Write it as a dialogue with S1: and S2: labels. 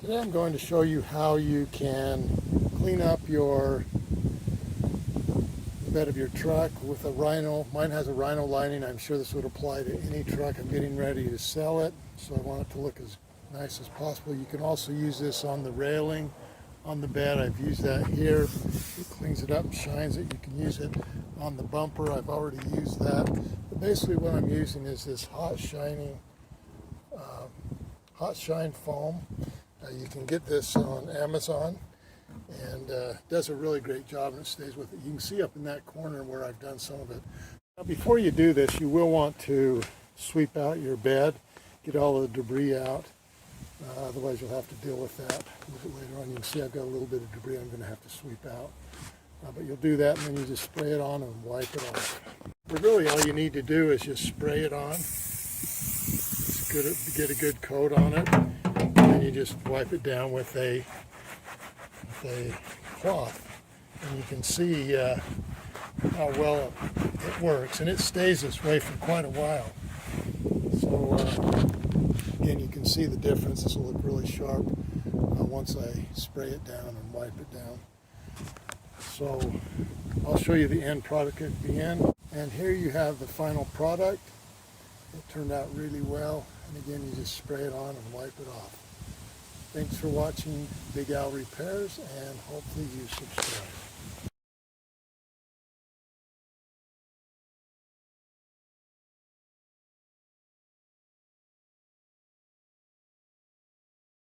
S1: Today I'm going to show you how you can clean up the bed of your truck with a Rhino. Mine has a Rhino lining. I'm sure this would apply to any truck. I'm getting ready to sell it, so I want it to look as nice as possible. You can also use this on the railing on the bed. I've used that here. It cleans it up and shines it. You can use it on the bumper. I've already used that. But basically what I'm using is this hot shine foam. You can get this on Amazon, and does a really great job, and it stays with it. You can see up in that corner where I've done some of it. Now, before you do this, you will want to sweep out your bed, get all the debris out. Otherwise, you'll have to deal with that later on. You can see I've got a little bit of debris I'm going to have to sweep out. But you'll do that, and then you just spray it on and wipe it off. But really, all you need to do is just spray it on. Just get a good coat on it. And you just wipe it down with a cloth, and you can see how well it works, and it stays this way for quite a while. So again, you can see the difference. This will look really sharp once I spray it down and wipe it down. So I'll show you the end product at the end, and here you have the final product. It turned out really well, and again, you just spray it on and wipe it off. Thanks for watching Big Al Repairs, and hopefully you subscribe.